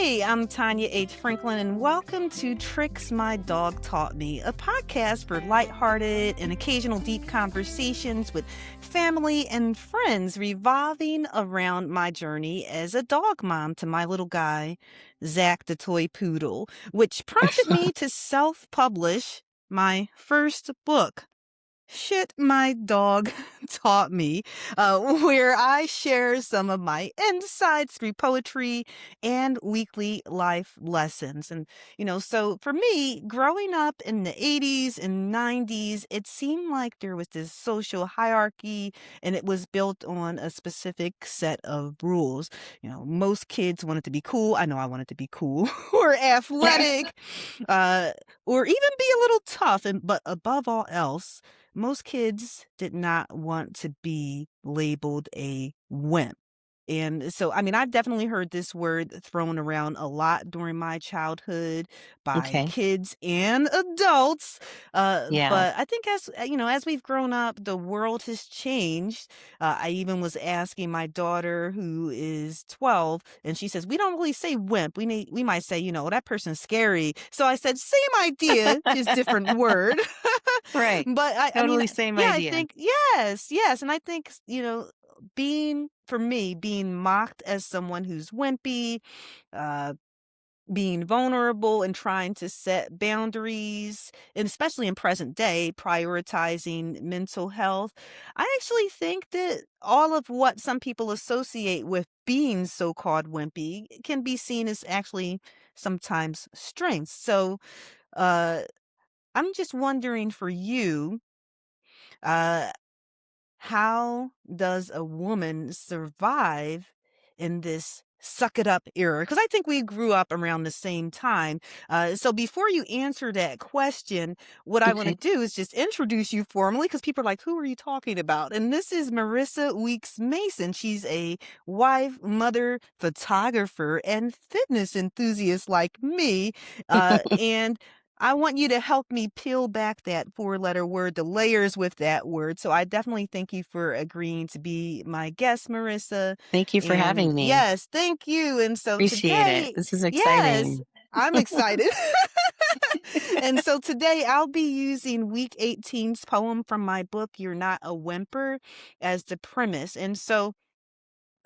Hey, I'm Tanya H. Franklin, and welcome to Tricks My Dog Taught Me, a podcast for lighthearted and occasional deep conversations with family and friends revolving around my journey as a dog mom to my little guy, Zach the Toy Poodle, which prompted me to self-publish my first book. Shit My Dog Taught Me, where I share some of my insights through poetry and weekly life lessons. And, so for me, growing up in the 80s and 90s, it seemed like there was this social hierarchy and it was built on a specific set of rules. Most kids wanted to be cool. I know I wanted to be cool or athletic, uh, or even be a little tough. But above all else, most kids did not want to be labeled a wimp. And so, I've definitely heard this word thrown around a lot during my childhood by Okay. kids and adults. Yeah. But I think as we've grown up, the world has changed. I even was asking my daughter, who is 12, and she says, we don't really say wimp. We might say, that person's scary. So I said, same idea, just different word. Right. But Totally same yeah, I idea. think, yes. And I think, being mocked as someone who's wimpy, uh, being vulnerable and trying to set boundaries, and especially in present day, prioritizing mental health. I actually think that all of what some people associate with being so-called wimpy can be seen as actually sometimes strengths. So, uh, I'm just wondering for you, uh, how does a woman survive in this suck it up era? Because I think we grew up around the same time. So before you answer that question, what I want to Okay. do is just introduce you formally because people are like, who are you talking about? And this is Marissa Weeks Mason. She's a wife, mother, photographer, and fitness enthusiast like me. And I want you to help me peel back that four-letter word, the layers with that word. So I definitely thank you for agreeing to be my guest, Marissa. Thank you for And having me. yes, thank you. And so Appreciate it. today, This is yes, exciting. I'm excited. And so today I'll be using week 18's poem from my book, You're Not a Whimper, as the premise. And so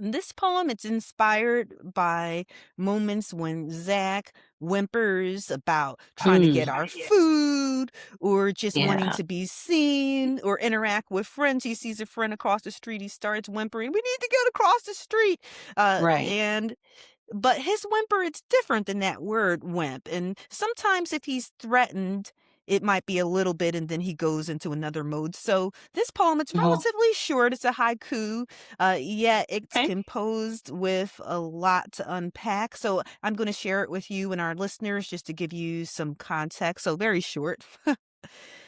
this poem, it's inspired by moments when Zach whimpers about trying to get Mm, our food or just wanting yeah. to be seen or interact with friends. He sees a friend across the street. He starts whimpering, we need to get across the street. Right. But his whimper, it's different than that word wimp. And sometimes if he's threatened, it might be a little bit and then he goes into another mode. So this poem, it's Oh, relatively short. It's a haiku, yet it's okay. composed with a lot to unpack. So I'm going to share it with you and our listeners just to give you some context. So very short.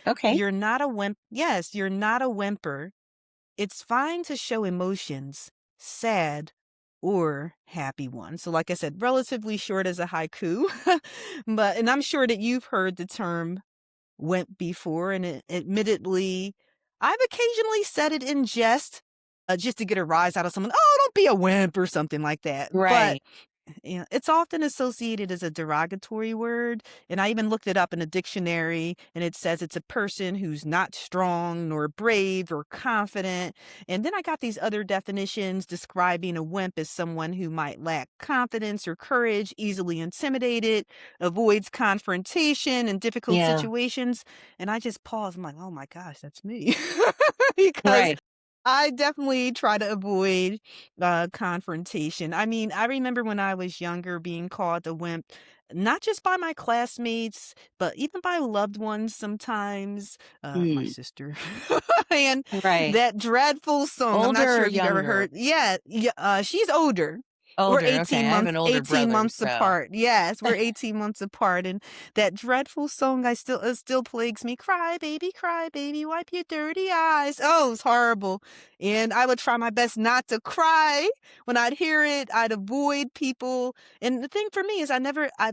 Okay. You're not a wimp. Yes, you're not a whimper. It's fine to show emotions, sad or happy ones. So like I said, relatively short as a haiku. And I'm sure that you've heard the term wimp before, and admittedly, I've occasionally said it in jest, just to get a rise out of someone. Oh, don't be a wimp or something like that. But Right. it's often associated as a derogatory word, and I even looked it up in a dictionary, and it says it's a person who's not strong nor brave or confident. And then I got these other definitions describing a wimp as someone who might lack confidence or courage, easily intimidated, avoids confrontation in difficult Yeah. situations. And I just paused. I'm like, oh my gosh, that's me. Because Right. I definitely try to avoid confrontation. I remember when I was younger being called a wimp, not just by my classmates, but even by loved ones sometimes, my Mm, sister. And right. that dreadful song, I'm not Older sure or if you've ever younger? heard. Yeah, yeah, she's older. We're Older. Okay. I have an older 18 brother, months so. apart. Yes, we're 18 months apart. And that dreadful song it still plagues me. Cry, baby, wipe your dirty eyes. Oh, it's horrible. And I would try my best not to cry when I'd hear it. I'd avoid people. And the thing for me is I've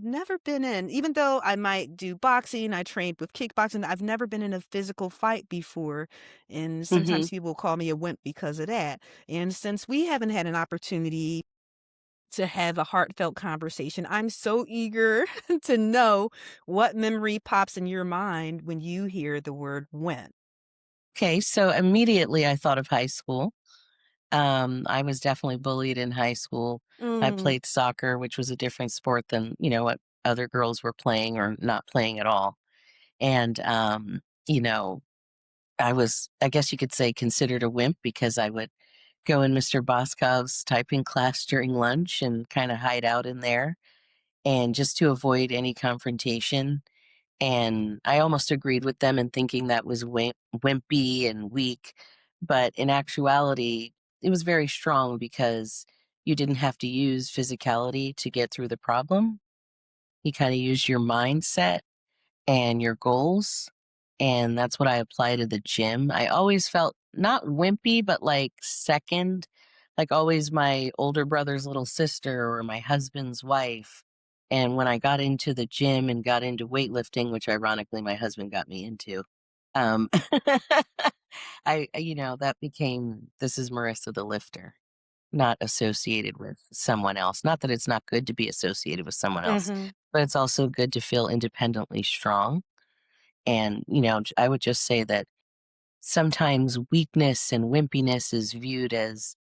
never been in, even though I might do boxing, I trained with kickboxing, I've never been in a physical fight before. And Hmm. sometimes people call me a wimp because of that. And since we haven't had an opportunity to have a heartfelt conversation. I'm so eager to know what memory pops in your mind when you hear the word wimp. Okay, so immediately I thought of high school. I was definitely bullied in high school. I Mm, played soccer, which was a different sport than, what other girls were playing or not playing at all. And, you know, I guess you could say, considered a wimp because I would go in Mr. Boscov's typing class during lunch and kind of hide out in there and just to avoid any confrontation. And I almost agreed with them in thinking that was wimpy and weak. But in actuality, it was very strong because you didn't have to use physicality to get through the problem. You kind of used your mindset and your goals. And that's what I apply to the gym. I always felt not wimpy, but like second, like always my older brother's little sister or my husband's wife. And when I got into the gym and got into weightlifting, which ironically my husband got me into, um, that became, this is Marissa the lifter, not associated with someone else. Not that it's not good to be associated with someone else, mhm, but it's also good to feel independently strong. And, I would just say that sometimes weakness and wimpiness is viewed as,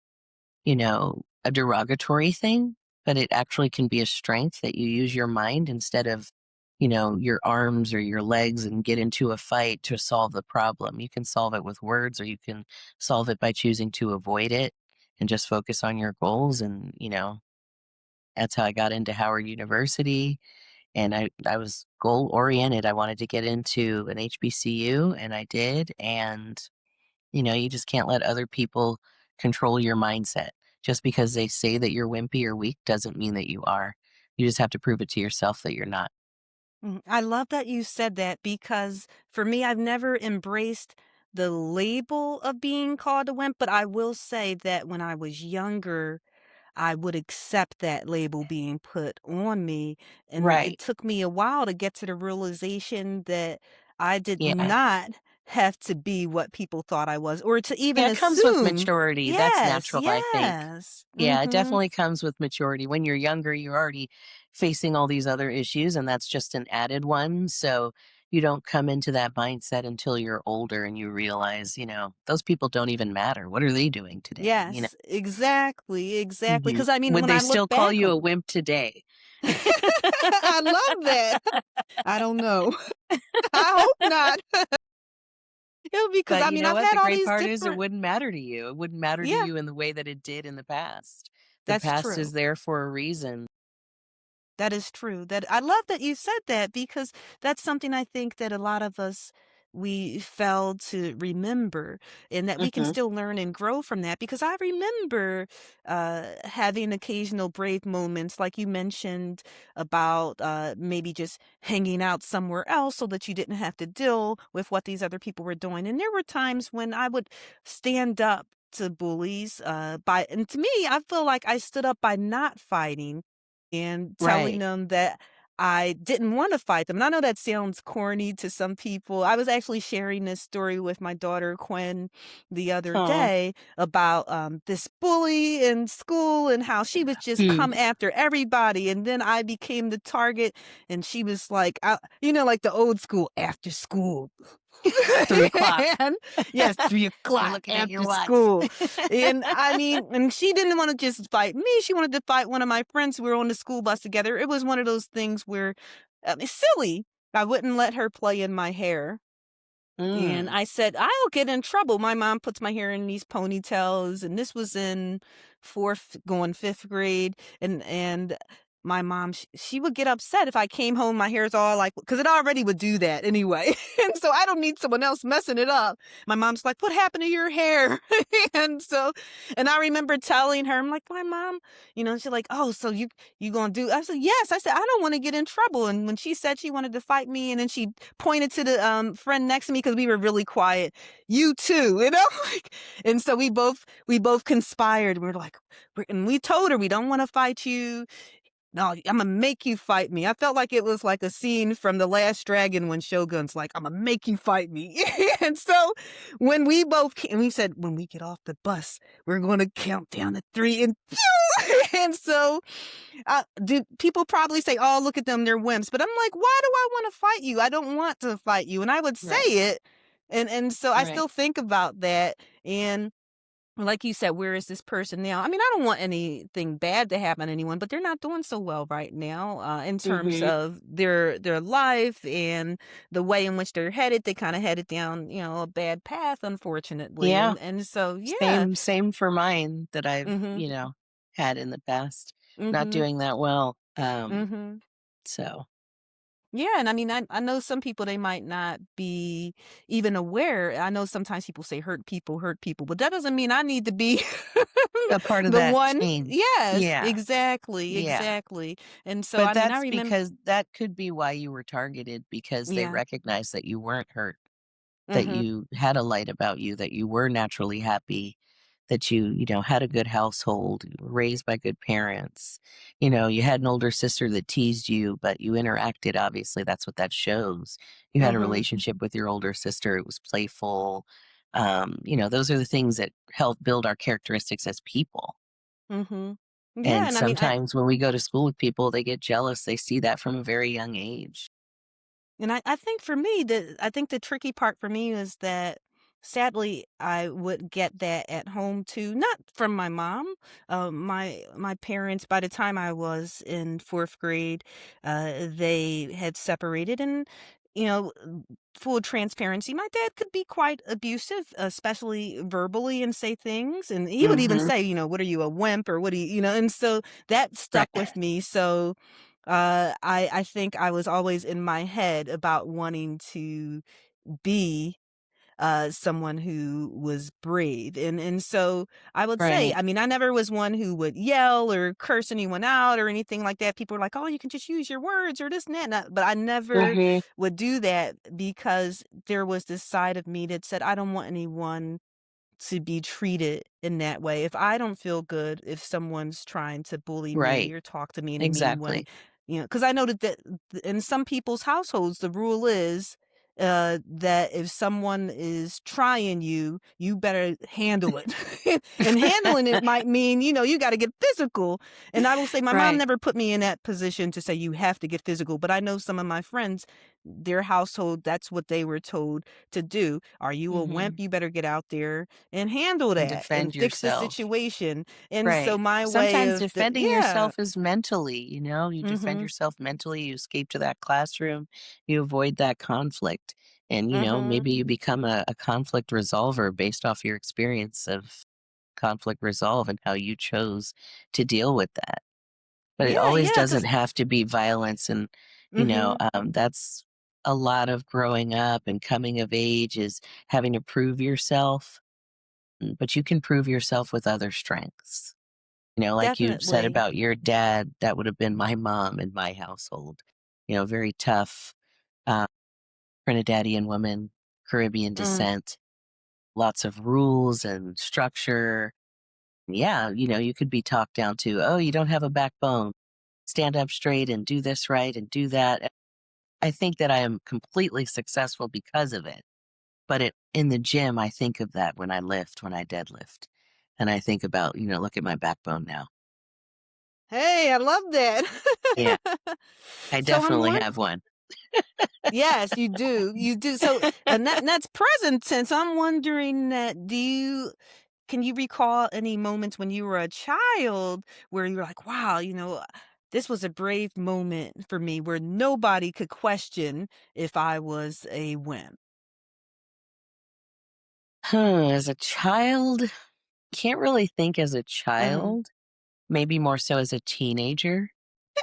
a derogatory thing, but it actually can be a strength that you use your mind instead of, your arms or your legs and get into a fight to solve the problem. You can solve it with words or you can solve it by choosing to avoid it and just focus on your goals. And, that's how I got into Howard University. And I was goal oriented. I wanted to get into an HBCU and I did. And, you just can't let other people control your mindset. Just because they say that you're wimpy or weak doesn't mean that you are. You just have to prove it to yourself that you're not. I love that you said that because for me, I've never embraced the label of being called a wimp, but I will say that when I was younger, I would accept that label being put on me. And it Right. took me a while to get to the realization that I did Yeah. not have to be what people thought I was or to even Yeah, it comes with assume. maturity. That's Yes, natural, I think. yes. Yeah, it Mhm. definitely comes with maturity. When you're younger, you're already facing all these other issues, and that's just an added one. So you don't come into that mindset until you're older and you realize, those people don't even matter. What are they doing today? Yes, exactly, exactly. Mhm. Because I mean, Would when they I look still call back you on a wimp today? I love that. I don't know. I hope not. Because But I you mean, know I've what? had The all great these part is it different. wouldn't matter to you. It wouldn't matter to Yeah, you in the way that it did in the past. The that's past true. is there for a reason. That is true. That I love that you said that because that's something I think that a lot of us we fail to remember and that we can Mhm. still learn and grow from that because I remember having occasional brave moments like you mentioned about maybe just hanging out somewhere else so that you didn't have to deal with what these other people were doing. And there were times when I would stand up to bullies by and to me I feel like I stood up by not fighting and telling Right. them that I didn't wanna fight them, and I know that sounds corny to some people. I was actually sharing this story with my daughter Quinn the other Oh. day about, this bully in school and how she would just Hmm. come after everybody, and then I became the target, and she was like, like the old school after school. 3 o'clock. And yes, You're 3 o'clock looking at your after watch. school. And I mean, and she didn't wanna just fight me, she wanted to fight one of my friends. We were on the school bus together. It was one of those things where, it's silly. I wouldn't let her play in my hair. And Mm. I said, "I'll get in trouble." My mom puts my hair in these ponytails, and this was in 4th going 5th grade, and my mom, she would get upset if I came home, my hair's all like because it already would do that anyway, and so I don't need someone else messing it up. My mom's like, "What happened to your hair?" And so and I remember telling her, I'm like, "Why, mom?" She's like, "Oh, so you gonna do?" I said, "Yes." I said, "I don't wanna get in trouble." And when she said she wanted to fight me, and then she pointed to the friend next to me because we were really quiet. You too, like, and so we both conspired. We are like, and we told her we don't want to fight you. No, I'm gonna make you fight me. I felt like it was like a scene from The Last Dragon when Shogun's like, I'm gonna make you fight me. And so when we both and we said when we get off the bus, we're gonna count down to 3 and And so do people probably say, "Oh, look at them, they're wimps." But I'm like, "Why do I want to fight you? I don't want to fight you." And I would say Right. it, and so I Right. still think about that. And like you said, where is this person now? I mean, I don't want anything bad to happen to anyone, but they're not doing so well right now in terms Mhm. of their life and the way in which they're headed. They kind of headed down, a bad path, unfortunately. Yeah. And so yeah. Same for mine that I've, Mhm. had in the past. Not Mhm. doing that well. Mhm. So Yeah, and I mean, I know some people, they might not be even aware. I know sometimes people say hurt people, but that doesn't mean I need to be a part of the that one. chain. Yes, Yeah. exactly, Yeah. exactly. And so, But I mean, I that's remember. because that could be why you were targeted because they Yeah. recognized that you weren't hurt, that Mhm. you had a light about you, that you were naturally happy, that you had a good household, you were raised by good parents. You had an older sister that teased you, but you interacted, obviously, that's what that shows. You had a Mhm. relationship with your older sister, it was playful. Those are the things that help build our characteristics as people. Mhm. Yeah, And and I mean, sometimes when we go to school with people, they get jealous. They see that from a very young age. I think for me, I think the tricky part for me is that sadly I would get that at home too, not from my mom. My parents, by the time I was in fourth grade, they had separated, and you know, full transparency, my dad could be quite abusive, especially verbally, and say things, and he would even Mhm. say, "What are you, a wimp, or what do you?" And so that stuck Right. with me. So I think I was always in my head about wanting to be someone who was brave. And so I would say, Right. I mean, I never was one who would yell or curse anyone out or anything like that. People were like, "Oh, you can just use your words or this and that." But I never Mhm. would do that because there was this side of me that said, I don't want anyone to be treated in that way. If I don't feel good, if someone's trying to bully me Right. or talk to me in a mean way, Exactly. because I know that in some people's households, the rule is that if someone is trying you, you better handle it. And handling it might mean, you got to get physical. And I will say, my mom Right. never put me in that position to say you have to get physical. But I know some of my friends, their household, that's what they were told to do. Are you a wimp? Mhm. You better get out there and handle And that and defend fix the yourself. situation. And so Right. my way Sometimes of defending yeah. yourself is mentally, you defend Mhm. yourself mentally, you escape to that classroom, you avoid that conflict. And, Mhm. maybe you become a conflict resolver based off your experience of conflict resolve and how you chose to deal with that. But it Yeah, always yeah, doesn't cuz have to be violence. And, mhm. that's a lot of growing up and coming of age is having to prove yourself, but you can prove yourself with other strengths. Like you said Definitely. about your dad, that would have been my mom in my household. Very tough, uh, Trinidadian woman, Caribbean Mm. descent, lots of rules and structure. Yeah, you could be talked down to, oh, you don't have a backbone. Stand up straight and do this right and do that. I think that I am completely successful because of it. But in the gym, I think of that when I lift, when I deadlift. And I think about, look at my backbone now. Hey, I love Yeah, that. I So I'm definitely one have one. Yes, you do. You do. So, that's present tense. I'm wondering that can you recall any moments when you were a child where you were like, wow, this was a brave moment for me where nobody could question if I was a wimp? As a child, can't really think as a Mhm. child, maybe more so as a teenager,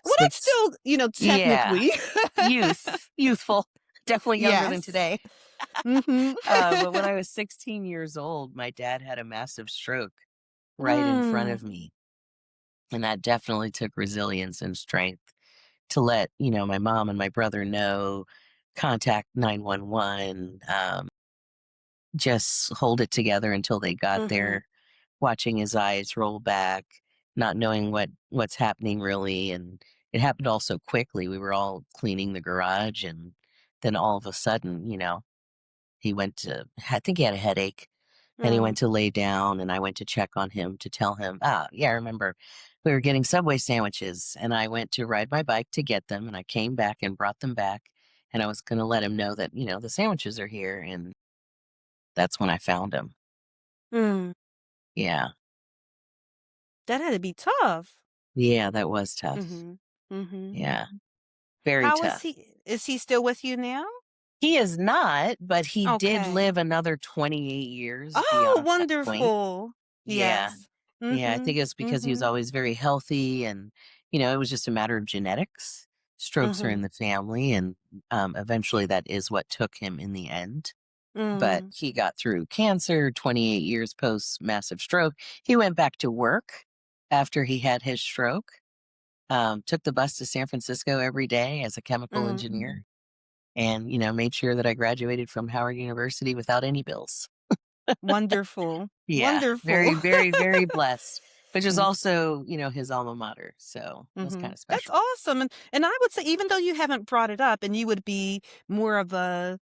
Well, that's since still, yeah, technically. youthful, definitely younger than Yes. today. Mhm. But when I was 16 years old, my dad had a massive stroke right in front Mm. of me, and that definitely took resilience and strength to let, my mom and my brother know, contact 911, just hold it together until they got Mhm. there, watching his eyes roll back, not knowing what's happening really. And it happened all so quickly. We were all cleaning the garage, and then all of a sudden, I think he had a headache, and he Mm. went to lay down, and I went to check on him to tell him, yeah, I remember. we were getting Subway sandwiches, and I went to ride my bike to get them, and I came back and brought them back, and I was gonna let him know that, the sandwiches are here, and that's when I found him. Mm, Yeah. that had to be tough. Yeah, that was tough. Mhm. Mhm. Yeah, very How is tough. he? Is he still with you now? He is not, but he did Okay. live another 28 years Oh, beyond that point. wonderful. Yeah. Yes. Yeah, I Mhm. think it's because he was Mhm. always very healthy and, it was just a matter of genetics. Strokes are in Mhm. the family, and eventually that is what took him in the end. But Mm. he got through cancer 28 years post massive stroke. He went back to work after he had his stroke, took the bus to San Francisco every day as a chemical Mm. engineer, and, made sure that I graduated from Howard University without any bills. Wonderful. Yeah, Wonderful. very, very, very blessed, which is Mm. also, his alma mater. So it was kind Mhm. of That's special. awesome, and I would say even though you haven't brought it up and you would be more of a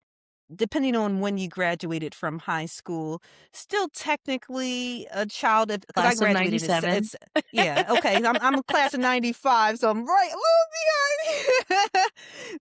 depending on when you graduated from high school, still technically a child of because I Class of graduated '97. it's yeah, okay, I'm a class of '95, so I'm right a little behind.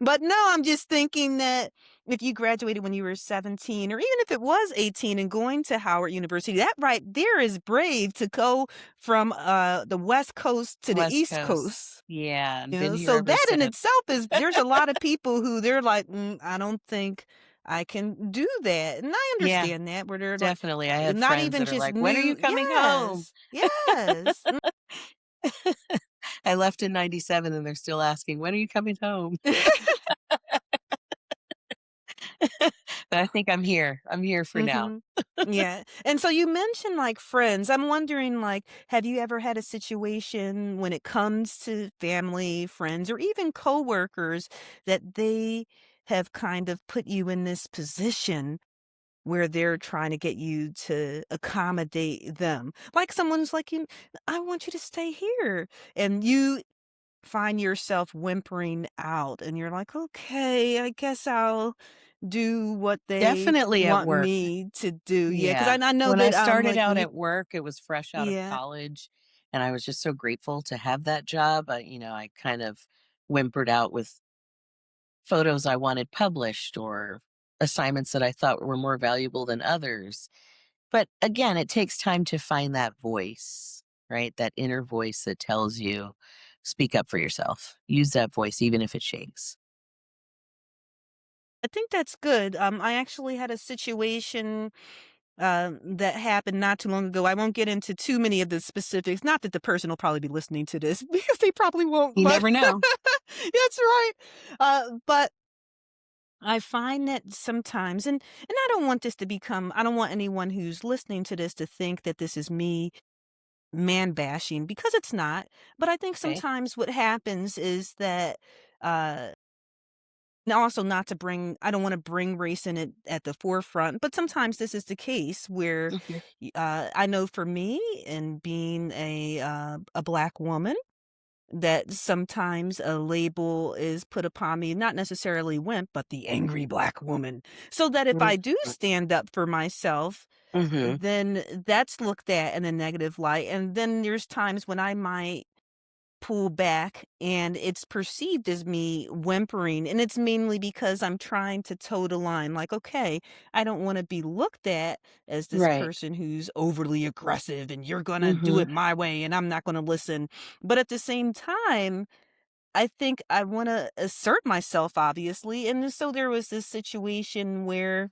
But no, I'm just thinking that if you graduated when you were 17 or even if it was 18 and going to Howard University, that right there is brave to go from, the West Coast to the West East Coast. Coast. Yeah, and You been know, here so ever that in since. itself is there's a lot of people who they're like, I don't think I can do that." And I Yeah, understand that where they're like definitely. I have not friends even that are just like, "When are new you coming home?" yes. Yes. I left in '97 and they're still asking, "When are you coming home?" But I think I'm here. I'm here for now. Mhm. Yeah. And so you mentioned like friends. I'm wondering like have you ever had a situation when it comes to family, friends, or even coworkers that they have kind of put you in this position where they're trying to get you to accommodate them. Like someone's like, I want you to stay here." And you find yourself whimpering out and you're like, okay, I guess I'll do what they Definitely at want work. me to do. Yeah. Cause Yeah. I know When I that, started like when out you, at work, it was fresh out of yeah, college, and I was just so grateful to have that job. I kind of whimpered out with photos I wanted published or assignments that I thought were more valuable than others. But again, it takes time to find that voice, right? That inner voice that tells you, speak up for yourself. Use that voice, even if it shakes. I think that's good. I actually had a situation that happened not too long ago. I won't get into too many of the specifics. Not that the person will probably be listening to this because they probably won't, You but never know. that's right. But I find that sometimes, and I don't want this to become, I don't want anyone who's listening to this to think that this is me man bashing because it's not. But I think Okay. sometimes what happens is that, now also not to bring, I don't want to bring race in it at the forefront, but sometimes this is the case where, Hmm. I know for me and being a black woman, that sometimes a label is put upon me, not necessarily wimp, but the angry black woman. So that if I do stand up for myself, Hmm. then that's looked at in a negative light. And then there's times when I might pull back and it's perceived as me whimpering. And it's mainly because I'm trying to toe the line. Like, okay, I don't want to be looked at as this Right. person who's overly aggressive and you're going to do Hmm. it my way and I'm not going to listen. But at the same time, I think I wanna assert myself, obviously, and so there was this situation where,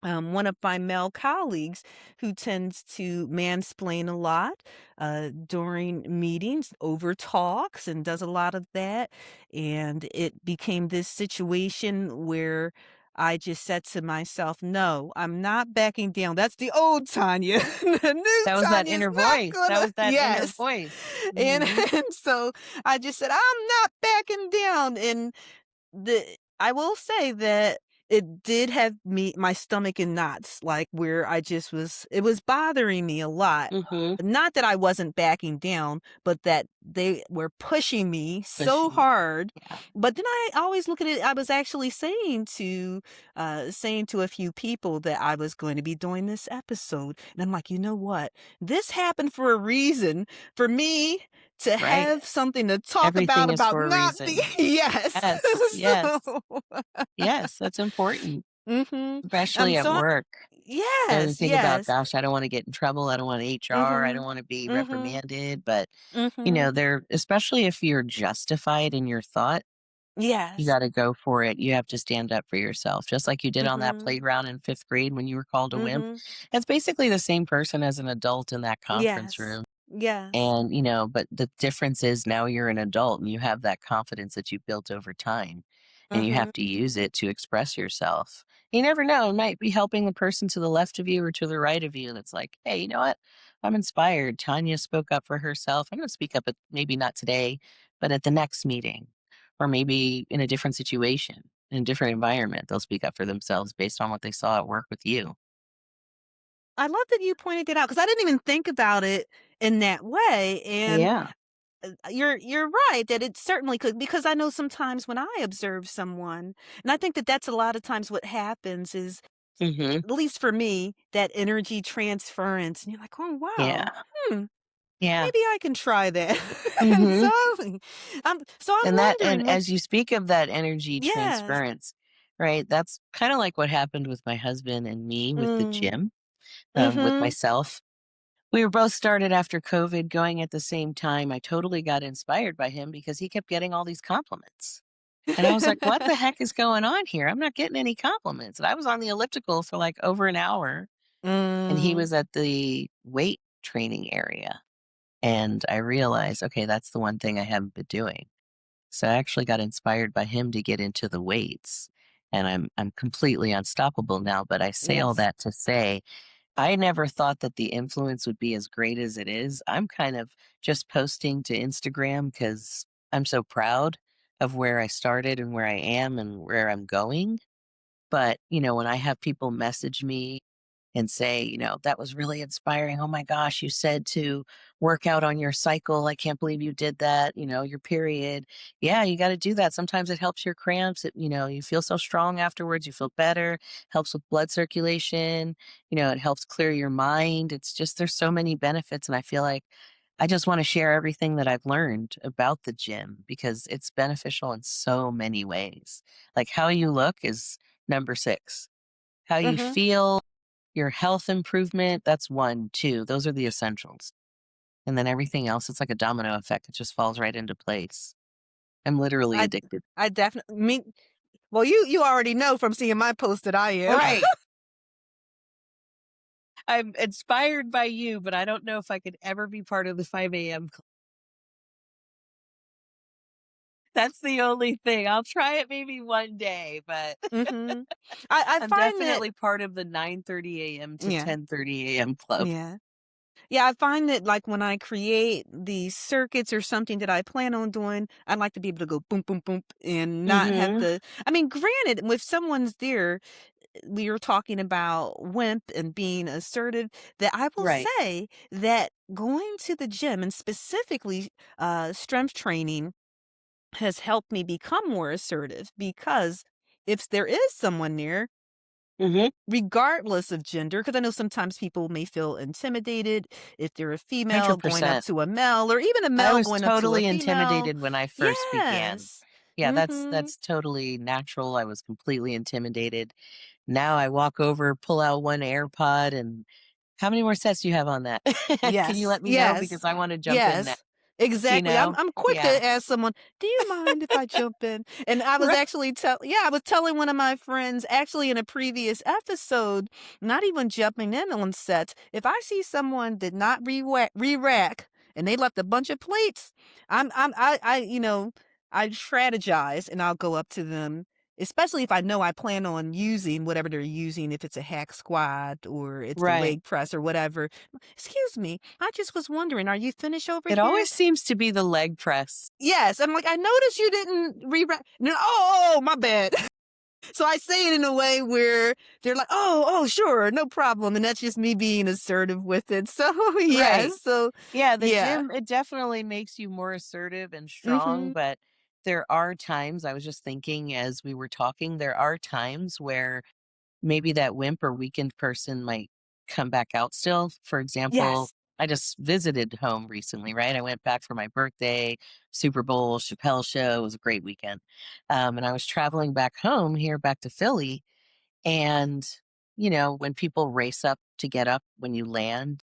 one of my male colleagues who tends to mansplain a lot, during meetings, over talks and does a lot of that, and it became this situation where I just said to myself, "No, I'm not backing down." That's the old Tanya. The new That was that Tanya is inner not voice. That gonna was that inner yes. voice. And Hmm. and so I just said, "I'm not backing down." And I will say that it did have me my stomach in knots, like, where I just was it was bothering me a lot. Hmm. Not that I wasn't backing down, but that they were pushing me so Pushing. hard. Yeah. But then I always look at it I was actually saying to a few people that I was going to be doing this episode, and I'm like, "You know what? This happened for a reason for me to right. have something to talk Everything is about for a not be reason. yes. Yes, yes, So yes, that's important, mhm. especially at So I work. You know, you yes, think about, yes. gosh, I don't wanna get in trouble, I don't want HR, I Mhm. don't wanna be Mhm. reprimanded, but, Mhm. there especially if you're justified in your thought, you Yes. gotta go for it. You have to stand up for yourself, just like you did on that Mhm. playground in 5th grade when you were called a wimp. Mhm. It's basically the same person as an adult in that conference Yes. room. Yes. And, but the difference is now you're an adult and you have that confidence that you built over time and you Mhm. have to use it to express yourself. You never know. It might be helping the person to the left of you or to the right of you. That's like, hey, you know what? I'm inspired. Tanya spoke up for herself. I'm going to speak up at maybe not today, but at the next meeting or maybe in a different situation, in a different environment. They'll speak up for themselves based on what they saw at work with you. I love that you pointed it out because I didn't even think about it in that way, and Yeah. you're right that it certainly could because I know sometimes when I observe someone, and I think that that's a lot of times what happens is, Hmm. at least for me, that energy transference, and you're like, "Oh, wow. Yeah. Hmm, Yeah. maybe I can try that." And Hmm. so, I'm And wondering, like as you speak of that energy yes. transference, right? That's kind of like what happened with my husband and me with the Mm. gym, with Mhm. myself. We were both started after COVID going at the same time. I totally got inspired by him because he kept getting all these compliments. And I was like, what the heck is going on here? I'm not getting any compliments. And I was on the elliptical for like over an hour and he Mm. was at the weight training area. And I realized, okay, that's the one thing I haven't been doing. So I actually got inspired by him to get into the weights. And I'm completely unstoppable now, but I say all Yes. that to say I never thought that the influence would be as great as it is. I'm kind of just posting to Instagram cuz I'm so proud of where I started and where I am and where I'm going. But, when I have people message me and say, that was really inspiring. Oh my gosh, you said to work out on your cycle. I can't believe you did that. Your period. Yeah, you got to do that. Sometimes it helps your cramps. You feel so strong afterwards. You feel better, helps with blood circulation. It helps clear your mind. It's just, there's so many benefits. And I feel like I just want to share everything that I've learned about the gym because it's beneficial in so many ways. Like how you look is number six, how you Mhm. feel, your health improvement, that's 1, 2, those are the essentials. And then everything else, it's like a domino effect, it just falls right into place. I'm literally I addicted. I definitely me well, you already know from seeing my post that I am. Right. I'm inspired by you, but I don't know if I could ever be part of the 5 AM club. That's the only thing. I'll try it maybe one day, but Mhm. I I'm find that definitely part of the 9:30 AM to yeah, 10:30 AM club. yeah. Yeah, I find that, like, when I create these circuits or something that I plan on doing, I like to be able to go boom, boom, boom, and not have Mhm. the I mean, granted, if someone's there, we were talking about wimp and being assertive, that I will Right. say that going to the gym and specifically, strength training has helped me become more assertive because if there is someone near, Mhm. regardless of gender, because I know sometimes people may feel intimidated if they're a female going up 100%. to a male or even a I male was going up to a totally female. intimidated when I first began. Yes. Yeah, that's Mhm. that's totally natural. I was completely intimidated. Now I walk over, pull out one AirPod, and how many more sets do you have on that? Can you Yes. let me know Yes. because I want to jump in now, Yes. Exactly. I'm quick Yeah. to ask someone, "Do you mind if I jump in?" And I was Right. actually I was telling one of my friends actually in a previous episode, not even jumping in on sets. If I see someone did not re-rack and they left a bunch of plates, I strategize and I'll go up to them, especially if I know I plan on using whatever they're using, if it's a hack squat or it's the Right. leg press or whatever. "Excuse me, I just was wondering, are you finished over It here?" always seems to be the leg press. Yes, I'm like, "I noticed you didn't rewrite." No, "Oh, my bad." So I say it in a way where they're like, "Oh, sure, no problem," and that's just me being assertive with it. So, Right. yes, so Yeah, the yeah. gym, it definitely makes you more assertive and strong, Mhm. but there are times, I was just thinking as we were talking, there are times where maybe that wimp or weakened person might come back out still. For example, Yes. I just visited home recently, right? I went back for my birthday, Super Bowl, Chappelle show. It was a great weekend. And I was traveling back home here, back to Philly. And, when people race up to get up when you land,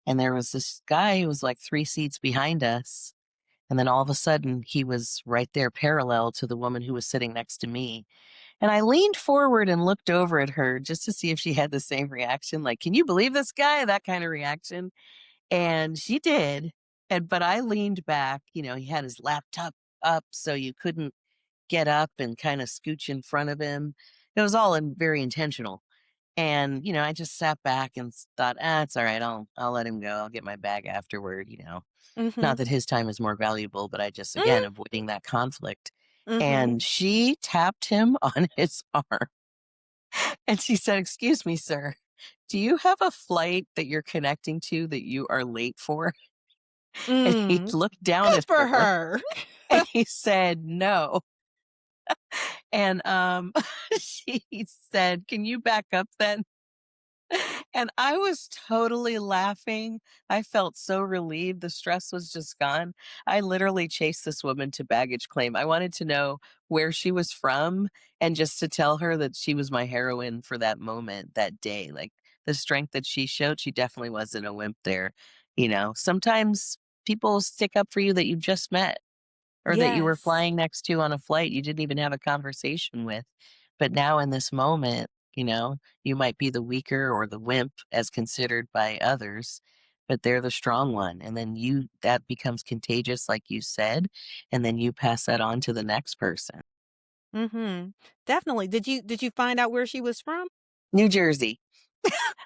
and there was this guy who was like 3 seats behind us. And then all of a sudden, he was right there parallel to the woman who was sitting next to me. And I leaned forward and looked over at her just to see if she had the same reaction, like, can you believe this guy? That kind of reaction. And she did. But I leaned back, he had his laptop up so you couldn't get up and kind of scooch in front of him. It was all very intentional. And, I just sat back and thought, it's all right. I'll let hm go. I'll get my bag afterward. Not Mhm. that his time is more valuable, but I just, again, Mhm. avoiding that conflict. Mhm. And she tapped him on his arm and she said, "Excuse me, sir, do you have a flight that you're connecting to that you are late for?" And he Mm. looked down Good at for her her. and he said, "No." And she said, "Can you back up then?" And I was totally laughing. I felt so relieved. The stress was just gone. I literally chased this woman to baggage claim. I wanted to know where she was from and just to tell her that she was my heroine for that moment, that day. Like the strength that she showed, she definitely wasn't a wimp there. Sometimes people stick up for you that you just met or that you were Yes. flying next to on a flight you didn't even have a conversation with. But now in this moment, you might be the weaker or the wimp as considered by others, but they're the strong one. And then that becomes contagious, like you said, and then you pass that on to the next person. Mhm. Definitely. Did you find out where she was from? New Jersey.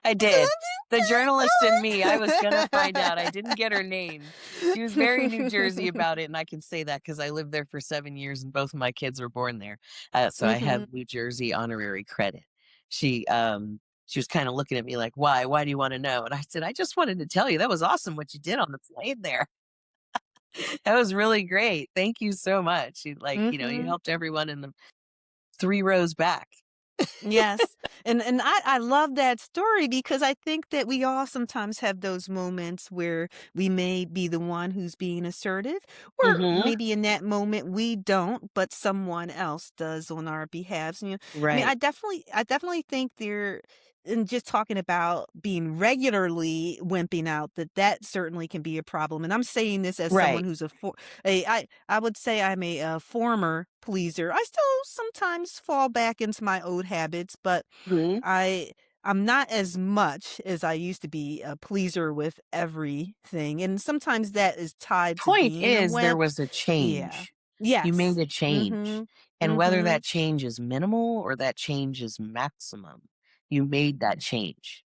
I did. The journalist in me, I was gonna find out. I didn't get her name. She was very New Jersey about it, and I can say that because I lived there for 7 years and both of my kids were born there. So I have Mhm. New Jersey honorary credit. She was kinda looking at me like, "Why? Why do you wanna know?" And I said, "I just wanted to tell you that was awesome what you did on the plane there. That was really great. Thank you so much. You Mhm. helped everyone in the 3 rows back." Yes. And I love that story because I think that we all sometimes have those moments where we may be the one who's being assertive, or Mhm. maybe in that moment we don't, but someone else does on our behalves. I mean, Right. I definitely think there, and just talking about being regularly wimping out, that certainly can be a problem. And I'm saying this as someone Right. who's I would say I'm a former pleaser. I still sometimes fall back into my old habits, but Mhm. I I'm not as much as I used to be a pleaser with everything. And sometimes that is tied to Point being a is there wimp. was a Yeah. change. You made Yes. a change. Mhm. And whether Mhm. that change is minimal or that change is maximum, you made that change.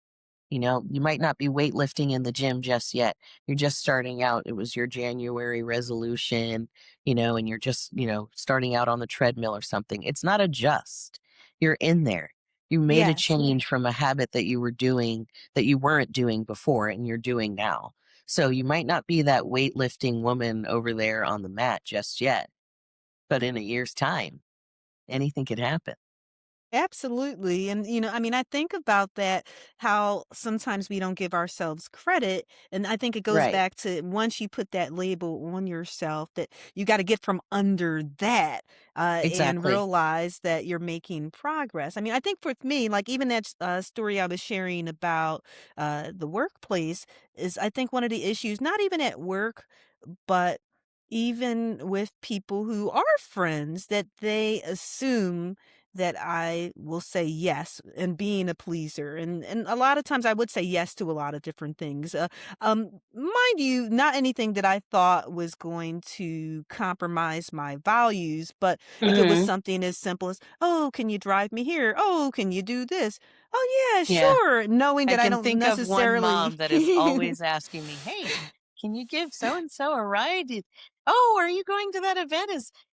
You might not be weightlifting in the gym just yet. You're just starting out. It was your January resolution, and you're just, starting out on the treadmill or something. It's not a just. You're in there. You made a Yes. change from a habit that you were doing that you weren't doing before and you're doing now. So you might not be that weightlifting woman over there on the mat just yet, but in a year's time, anything could happen. Absolutely. And, I mean, I think about that, how sometimes we don't give ourselves credit. And I think it goes Right. back to, once you put that label on yourself, that you got to get from under that, and Exactly. realize that you're making progress. I mean, I think for me, like even that story I was sharing about the workplace, is I think one of the issues, not even at work, but even with people who are friends, that they assume that I will say yes, and being a pleaser. And a lot of times I would say yes to a lot of different things. Mind you, not anything that I thought was going to compromise my values, but if it was Hmm. something as simple as, "Oh, can you drive me here? Oh, can you do this?" "Oh, yeah, Yeah. sure," knowing I that I can don't think of one necessarily mom that is always asking me, "Hey, can you give so and so a ride? Oh, are you going to that event?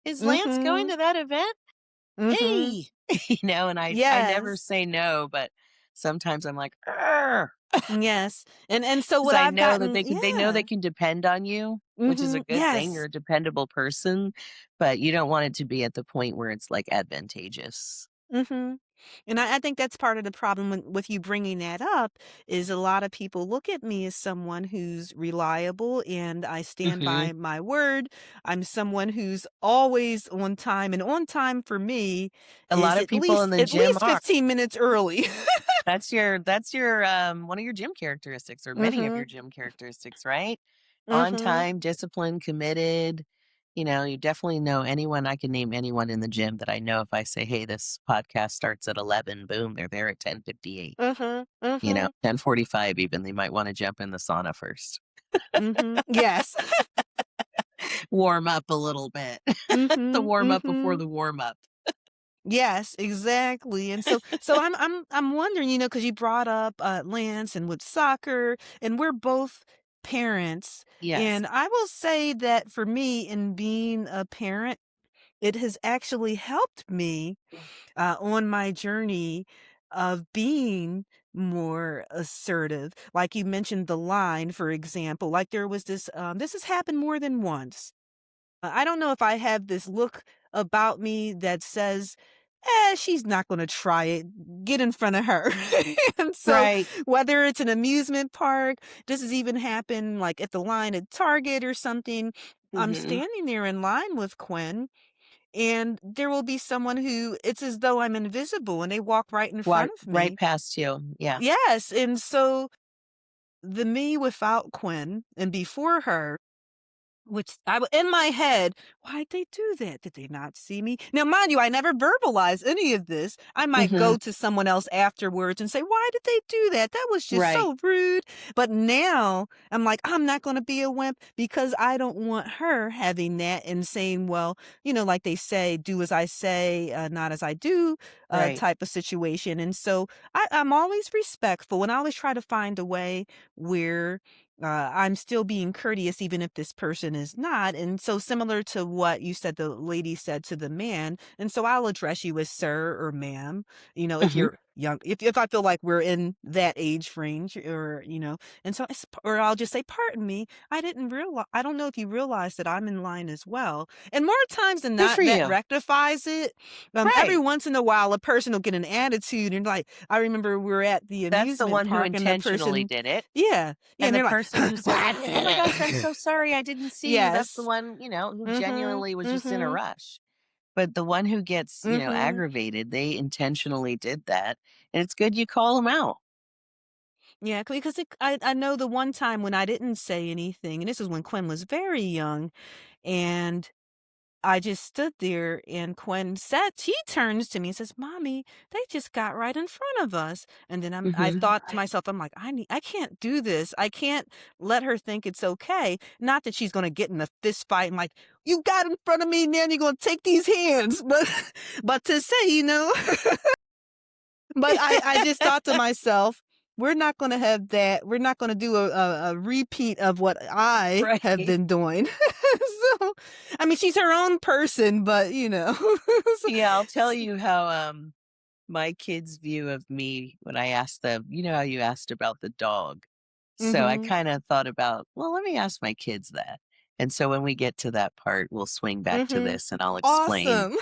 Is Lance going Mhm. to that event? Mhm. Hey." And I never Yes. say no, but sometimes I'm like, because Yes. And so what I I've know that gotten, they know they yeah. can depend on you, which is a Mhm. good thing. You're Yes. a dependable person, but you don't want it to be at the point where it's like advantageous. Mhm. And I think that's part of the problem with you bringing that up is a lot of people look at me as someone who's reliable and I stand Hmm. by my word. I'm someone who's always on time, and on time for me A is lot of people in the at gym least are. 15 minutes early. That's your one of your gym characteristics, or many of your Mhm. gym characteristics, right? On Mhm. time, disciplined, committed. You definitely know anyone. I can name anyone in the gym that I know. If I say, "Hey, this podcast starts at 11," boom, they're there at 10:58. Mhm. Mhm. 10:45 even. They might want to jump in the sauna first. Mhm. Yes. Warm up a little bit. The Mhm. warm up before Mhm. the warm up. Yes, exactly. And so I'm wondering, because you brought up Lance and with soccer, and we're both parents. Yes. And I will say that for me, in being a parent, it has actually helped me on my journey of being more assertive. Like you mentioned the line, for example, like there was this has happened more than once. I don't know if I have this look about me that says, she's not going to try it. Get in front of her. And so, Right. whether it's an amusement park, this has even happened like at the line at Target or something. I'm Hmm. standing there in line with Quinn, and there will be someone who it's as though I'm invisible and they walk right in Walk front of right me. past you. Yeah. Yes. And so, the me without Quinn and before her, which in my head, "Why'd they do that? Did they not see me?" Now, mind you, I never verbalize any of this. I might Hmm. go to someone else afterwards and say, "Why did they do that? That was just Right. so rude." But now I'm like, "I'm not gonna be a wimp," because I don't want her having that and saying, well, like they say, "Do as I say, not as I do," Right. type of situation. And so I'm always respectful, and I always try to find a way where I'm still being courteous even if this person is not. And so similar to what you said the lady said to the man, and so I'll address you as sir or ma'am, if Hmm. you're young, if I feel like we're in that age range, or and so or I'll just say, "Pardon me, I don't know if you realize that I'm in line as well." And more times than Good not for that you. rectifies it. Every Right. once in a while a person will get an attitude, and like I remember we were at the That's the amusement one who park and the intentionally person, did it. yeah, yeah, And and the they're like, person who said, "Oh my gosh, I'm so sorry, I didn't see you." That's the yes. one, who Mhm. genuinely was just in a Mhm. rush. But the one who gets, Mhm. aggravated, they intentionally did that. And it's good you call them out. Yeah, because I know the one time when I didn't say anything, and this is when Quinn was very young, and I just stood there, and Quinn said, he turns to me and says, "Mommy, they just got right in front of us." And then I Hmm. thought to myself, I'm like, I can't do this. I can't let her think it's okay. Not that she's gonna get in a fist fight and like, "You got in front of me, now you're gonna take these hands." But to say, but I just thought to myself, we're not gonna have that. We're not gonna do a repeat of what I have Right. been doing. So, I mean, she's her own person, but So Yeah, I'll tell it's you how my kids' view of me when I asked them, how you asked about the dog. So I mhm, kind of thought about, well, let me ask my kids that. And so when we get to that part, we'll swing back to mhm. this and I'll explain. Awesome.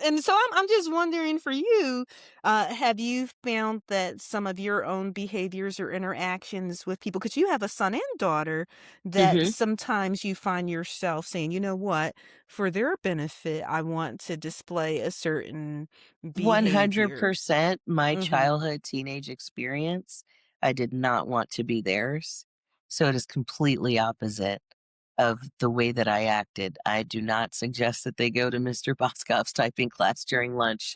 And so I'm just wondering for you, have you found that some of your own behaviors or interactions with people, because you have a son and daughter, that Hmm. sometimes you find yourself saying, "You know what? For their benefit, I want to display a certain behavior." 100% my Mhm. childhood teenage experience. I did not want to be theirs. So it is completely opposite of the way that I acted. I do not suggest that they go to Mr. Boscoff's typing class during lunch.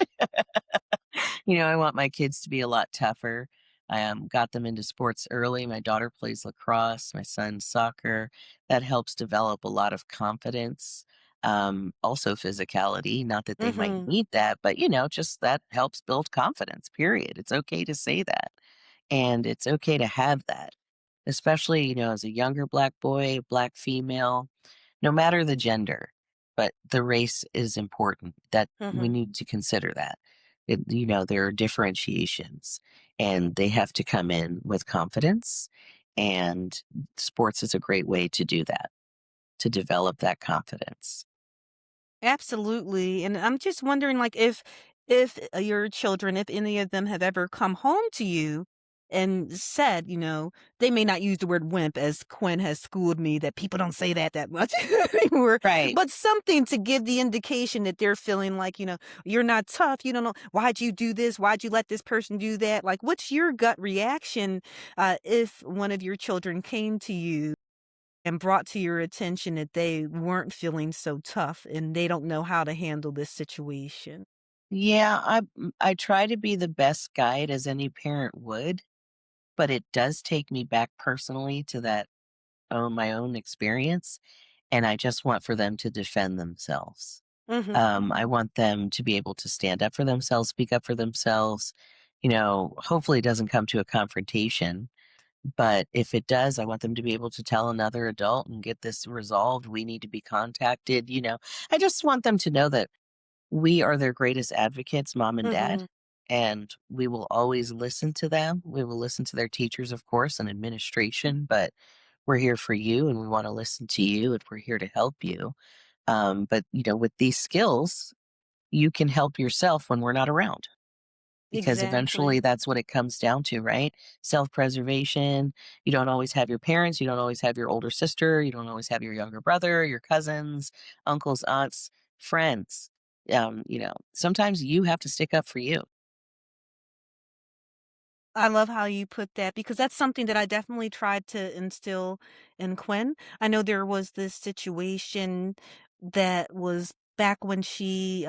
I want my kids to be a lot tougher. I got them into sports early. My daughter plays lacrosse, my son soccer. That helps develop a lot of confidence. Also physicality. Not that they might Mhm. need that, but just that helps build confidence. Period. It's okay to say that, and it's okay to have that, especially as a younger black boy, black female, no matter the gender, but the race is important. That we Mhm. need to consider that. There are differentiations and they have to come in with confidence. And sports is a great way to do that, to develop that confidence. Absolutely, and I'm just wondering, like, if your children, if any of them have ever come home to you and said, they may not use the word wimp, as Quinn has schooled me that people don't say that much anymore, Right. but something to give the indication that they're feeling like, you're not tough, you don't know, why'd you do this? Why'd you let this person do that? Like, what's your gut reaction if one of your children came to you and brought to your attention that they weren't feeling so tough and they don't know how to handle this situation? Yeah, I try to be the best guide as any parent would, but it does take me back personally to that own my own experience, and I just want for them to defend themselves. Mhm. I want them to be able to stand up for themselves, speak up for themselves. Hopefully it doesn't come to a confrontation, but if it does, I want them to be able to tell another adult and get this resolved. We need to be contacted. I just want them to know that we are their greatest advocates, mom and dad, Mhm. and we will always listen to them. We will listen to their teachers, of course, and administration, but we're here for you and we want to listen to you and we're here to help you. But with these skills, you can help yourself when we're not around because eventually Exactly. that's what it comes down to, right? Self preservation. You don't always have your parents. You don't always have your older sister. You don't always have your younger brother, your cousins, uncles, aunts, friends. Sometimes you have to stick up for you. I love how you put that because that's something that I definitely tried to instill in Quinn. I know there was this situation that was back when she